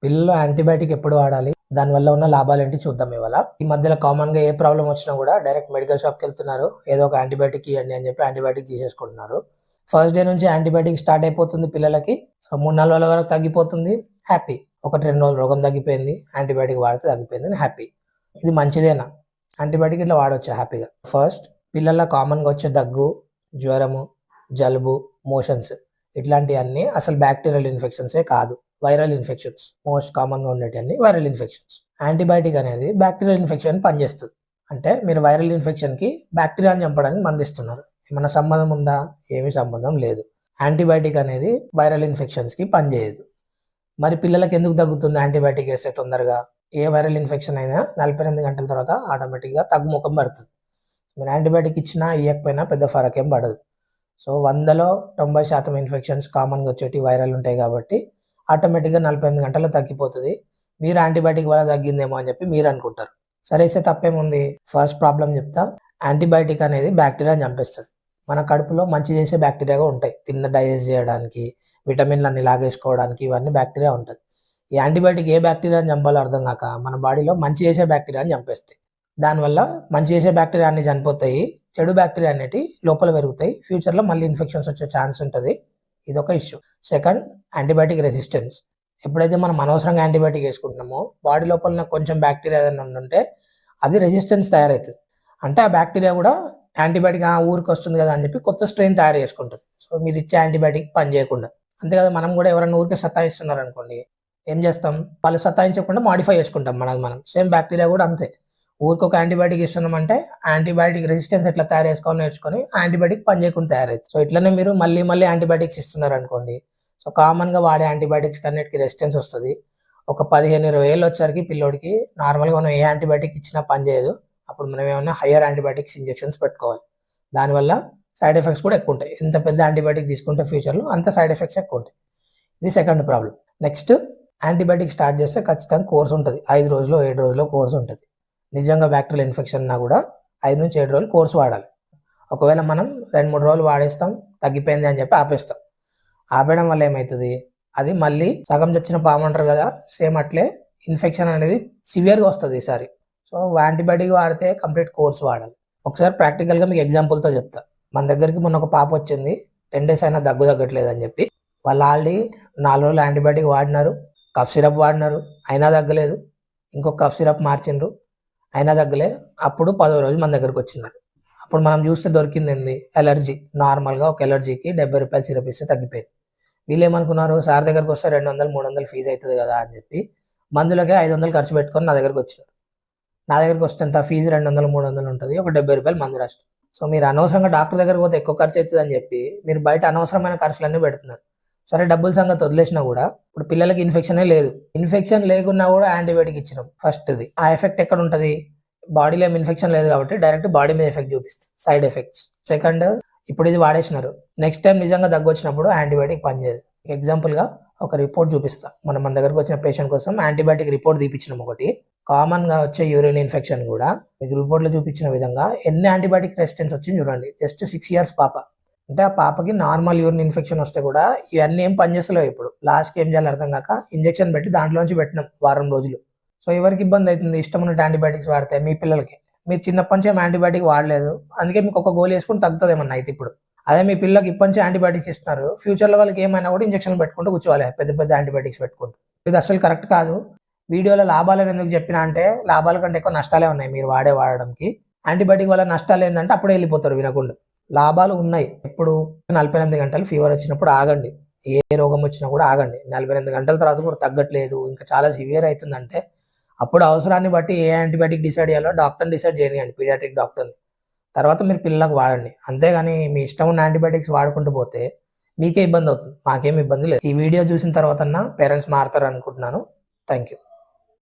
పిల్లలు యాంటీబయాటిక్ ఎప్పుడు వాడాలి, దానివల్ల ఉన్న లాభాలు ఏంటి చూద్దాం ఇవాళ. ఈ మధ్యలో కామన్గా ఏ ప్రాబ్లం వచ్చినా కూడా డైరెక్ట్ మెడికల్ షాప్కి వెళ్తున్నారు, ఏదో ఒక యాంటీబయాటిక్ ఇవ్వండి అని చెప్పి యాంటీబయాటిక్ తీసేసుకుంటున్నారు. ఫస్ట్ డే నుంచి యాంటీబయాటిక్ స్టార్ట్ అయిపోతుంది పిల్లలకి. సో 3-4 రోజుల వరకు తగ్గిపోతుంది, హ్యాపీ. 1-2 రోజులు రోగం తగ్గిపోయింది, యాంటీబయాటిక్ వాడితే తగ్గిపోయింది, హ్యాపీ. ఇది మంచిదేనా? యాంటీబయాటిక్ ఇట్లా వాడవచ్చు హ్యాపీగా. ఫస్ట్, పిల్లల కామన్గా వచ్చే దగ్గు, జ్వరము, జలుబు, మోషన్స్ ఇట్లాంటివన్నీ అసలు బ్యాక్టీరియల్ ఇన్ఫెక్షన్సే కాదు, వైరల్ ఇన్ఫెక్షన్స్. మోస్ట్ కామన్గా ఉండేటివన్నీ వైరల్ ఇన్ఫెక్షన్స్. యాంటీబయాటిక్ అనేది బ్యాక్టీరియల్ ఇన్ఫెక్షన్ పనిచేస్తుంది. అంటే మీరు వైరల్ ఇన్ఫెక్షన్కి బ్యాక్టీరియాని చంపడానికి మందిస్తున్నారు. ఏమైనా సంబంధం ఉందా? ఏమీ సంబంధం లేదు. యాంటీబయాటిక్ అనేది వైరల్ ఇన్ఫెక్షన్స్కి పనిచేయదు. మరి పిల్లలకి ఎందుకు తగ్గుతుంది యాంటీబయాటిక్ వేస్తే తొందరగా? ఏ వైరల్ ఇన్ఫెక్షన్ అయినా 48 గంటల తర్వాత ఆటోమేటిక్గా తగ్గుముఖం పడుతుంది. మీరు యాంటీబయాటిక్ ఇచ్చినా ఇవ్వకపోయినా పెద్ద ఫరక్ ఏం పడదు. సో 100లో 90% ఇన్ఫెక్షన్స్ కామన్గా వచ్చేటి వైరల్ ఉంటాయి కాబట్టి ఆటోమేటిక్గా 48 గంటల్లో తగ్గిపోతుంది. మీరు యాంటీబయాటిక్ వల్ల తగ్గిందేమో అని చెప్పి మీరు అనుకుంటారు. సరేసే తప్పేముంది? ఫస్ట్ ప్రాబ్లం చెప్తా. యాంటీబయాటిక్ అనేది బ్యాక్టీరియాని చంపేస్తుంది. మన కడుపులో మంచి చేసే బ్యాక్టీరియాగా ఉంటాయి, తిన్న డైజెస్ట్ చేయడానికి, విటమిన్లు అన్ని లాగేసుకోవడానికి, ఇవన్నీ బ్యాక్టీరియా ఉంటుంది. ఈ యాంటీబయాటిక్ ఏ బ్యాక్టీరియాని చంపాలో అర్థం కాక మన బాడీలో మంచి చేసే బ్యాక్టీరియాని చంపేస్తాయి. దానివల్ల మంచి చేసే బ్యాక్టీరియా అన్ని చనిపోతాయి, చెడు బ్యాక్టీరియా అనేటి లోపల పెరుగుతాయి. ఫ్యూచర్లో మళ్ళీ ఇన్ఫెక్షన్స్ వచ్చే ఛాన్స్ ఉంటుంది. ఇదొక ఇష్యూ. Second, antibiotic resistance. ఎప్పుడైతే మనం అనవసరంగా యాంటీబయాటిక్ వేసుకుంటున్నామో బాడీ లోపల కొంచెం బ్యాక్టీరియా ఏదైనా ఉంటే అది రెసిస్టెన్స్ తయారవుతుంది. అంటే ఆ బ్యాక్టీరియా కూడా యాంటీబయాటిక్ ఊరికి వస్తుంది కదా అని చెప్పి కొత్త స్ట్రెయిన్ తయారు చేసుకుంటుంది. సో మీరు ఇచ్చే యాంటీబయాటిక్ పని చేయకుండా. అంతే కదా, మనం కూడా ఎవరైనా ఊరికే సతాయిస్తున్నారు అనుకోండి, ఏం చేస్తాం? వాళ్ళు సతాయించకుండా మాడిఫై చేసుకుంటాం మనం. సేమ్ బ్యాక్టీరియా కూడా అంతే. ఊరికి ఒక యాంటీబయాటిక్ ఇస్తున్నామంటే యాంటీబయాటిక్ రెసిస్టెన్స్ ఎట్లా తయారు చేసుకోవాలో నేర్చుకొని యాంటీబయాటిక్ పని చేయకుండా తయారవుతుంది. సో ఇట్లనే మీరు మళ్ళీ యాంటీబయాటిక్స్ ఇస్తున్నారు అనుకోండి, సో కామన్గా వాడే యాంటీబయాటిక్స్ అన్నిటికీ రెసిస్టెన్స్ వస్తుంది. ఒక 15-20 ఏళ్ళు వచ్చేసరికి పిల్లోడికి నార్మల్గా మనం ఏ యాంటీబయాటిక్ ఇచ్చినా పని చేయదు. అప్పుడు మనం ఏమన్నా హయ్యర్ యాంటీబయాటిక్స్ ఇంజెక్షన్స్ పెట్టుకోవాలి. దానివల్ల సైడ్ ఎఫెక్ట్స్ కూడా ఎక్కువ ఉంటాయి. ఎంత పెద్ద యాంటీబయాటిక్ తీసుకుంటే ఫ్యూచర్లో అంత సైడ్ ఎఫెక్ట్స్ ఎక్కువ ఉంటాయి. ఇది second problem. Next, antibiotic start చేస్తే ఖచ్చితంగా కోర్స్ ఉంటుంది. 5 రోజులు 7 రోజులు కోర్స్ ఉంటుంది. నిజంగా బ్యాక్టీరియల్ ఇన్ఫెక్షన్ ఉన్నా కూడా 5 నుంచి 7 రోజులు కోర్స్ వాడాలి. ఒకవేళ మనం 2-3 రోజులు వాడేస్తాం, తగ్గిపోయింది అని చెప్పి ఆపేస్తాం. ఆపేయడం వల్ల ఏమవుతుంది? అది మళ్ళీ సగం చచ్చిన పాము అంటారు కదా, సేమ్ అట్లే ఇన్ఫెక్షన్ అనేది సివియర్గా వస్తుంది ఈసారి. సో యాంటీబయాటిక్ వాడితే కంప్లీట్ కోర్స్ వాడాలి. ఒకసారి ప్రాక్టికల్గా మీకు ఎగ్జాంపుల్తో చెప్తా. మన దగ్గరికి మొన్న ఒక పాప వచ్చింది, 10 days అయినా దగ్గు తగ్గట్లేదు అని చెప్పి. వాళ్ళు ఆల్రెడీ 4 రోజులు యాంటీబయాటిక్ వాడినారు, కఫ్ సిరప్ వాడినారు, అయినా తగ్గలేదు. ఇంకొక కఫ్ సిరప్ మార్చిండ్రు, అయినా తగ్గలే. అప్పుడు 10వ రోజు మన దగ్గరకు వచ్చినారు. అప్పుడు మనం చూస్తే దొరికింది ఏంది? ఎలర్జీ. నార్మల్గా ఒక ఎలర్జీకి 70 రూపాయలు సిరప్ ఇస్తే తగ్గిపోయింది. వీళ్ళు ఏమనుకున్నారు? సార్ దగ్గరకు వస్తే 200-300 ఫీజు అవుతుంది కదా అని చెప్పి మందులకే 500 ఖర్చు పెట్టుకొని నా దగ్గరకు వచ్చినారు. నా దగ్గరకు వస్తే ఎంత ఫీజు? 200-300 ఉంటుంది, ఒక 70 రూపాయలు మందు రాష్ట్రం. సో మీరు అనవసరంగా డాక్టర్ దగ్గరకు పోతే ఎక్కువ ఖర్చు అవుతుంది అని చెప్పి మీరు బయట అనవసరమైన ఖర్చులన్నీ పెడుతున్నారు. సరే డబ్బుల సంగతి వదిలేసినా కూడా ఇప్పుడు పిల్లలకి ఇన్ఫెక్షనే లేదు. ఇన్ఫెక్షన్ లేకున్నా కూడా యాంటీబయాటిక్ ఇచ్చినాం. ఫస్ట్ది ఆ ఎఫెక్ట్ ఎక్కడ ఉంటుంది? బాడీలో ఏం ఇన్ఫెక్షన్ లేదు కాబట్టి డైరెక్ట్ బాడీ మీద ఎఫెక్ట్ చూపిస్తుంది, సైడ్ ఎఫెక్ట్స్. సెకండ్, ఇప్పుడు ఇది వాడేసినారు, నెక్స్ట్ టైం నిజంగా దగ్గు వచ్చినప్పుడు యాంటీబయాటిక్ పనిచేయదు. ఎగ్జాంపుల్గా ఒక రిపోర్ట్ చూపిస్తా. మన దగ్గరకు వచ్చిన పేషెంట్ కోసం యాంటీబయాటిక్ రిపోర్ట్ తీపించినాం. ఒకటి కామన్గా వచ్చే యూరిన్ ఇన్ఫెక్షన్ కూడా మీకు రిపోర్ట్లో చూపించిన విధంగా ఎన్ని యాంటీబయాటిక్ రెసిస్టెన్స్ వచ్చింది చూడండి. జస్ట్ 6 years పాప. అంటే ఆ పాపకి నార్మల్ యూరిన్ ఇన్ఫెక్షన్ వస్తే కూడా ఇవన్నీ ఏం పనిచేస్తలేవు. ఇప్పుడు లాస్ట్కి ఏం చేయాలి అర్థం కాక ఇంజెక్షన్ పెట్టి దాంట్లోంచి పెట్టినాం వారం రోజులు. సో ఎవరికి ఇబ్బంది అవుతుంది? ఇష్టం ఉన్నట్టు యాంటీబయాటిక్స్ వాడితే మీ పిల్లలకి. మీరు చిన్నప్పటి నుంచి యాంటీబయాటిక్ వాడలేదు, అందుకే మీకు ఒక గోళీ వేసుకుని తగ్గుతుంది ఏమన్నా అయితే. ఇప్పుడు అదే మీ పిల్లలకి ఇప్పటి నుంచి యాంటీబయాటిక్స్ ఇస్తున్నారు, ఫ్యూచర్లో వాళ్ళకి ఏమైనా కూడా ఇంజెక్షన్ పెట్టుకుంటూ కూర్చోవాలి, పెద్ద యాంటీబయాటిక్స్ పెట్టుకుంటూ. ఇది అసలు కరెక్ట్ కాదు. వీడియోలో లాభాలను ఎందుకు చెప్పినా అంటే లాభాల కంటే ఎక్కువ నష్టాలే ఉన్నాయి మీరు వాడడానికి. యాంటీబయాటిక్ వల్ల నష్టాలు ఏంటంటే అప్పుడే వెళ్ళిపోతారు వినకుండా. లాభాలు ఉన్నాయి. ఇప్పుడు 48 గంటలు ఫీవర్ వచ్చినప్పుడు ఆగండి, ఏ రోగం వచ్చినా కూడా ఆగండి. 48 గంటల తర్వాత కూడా తగ్గట్లేదు, ఇంకా చాలా సివియర్ అవుతుందంటే అప్పుడు అవసరాన్ని బట్టి ఏ యాంటీబయాటిక్ డిసైడ్ చేయాలో డాక్టర్ని డిసైడ్ చేయండి, పీడియాట్రిక్ డాక్టర్ని. తర్వాత మీరు పిల్లలకు వాడండి. అంతేగాని మీ ఇష్టం ఉన్న యాంటీబయాటిక్స్ వాడుకుంటూ పోతే మీకే ఇబ్బంది అవుతుంది, మాకేం ఇబ్బంది లేదు. ఈ వీడియో చూసిన తర్వాత పేరెంట్స్ మారుతారు అనుకుంటున్నాను. Thank you.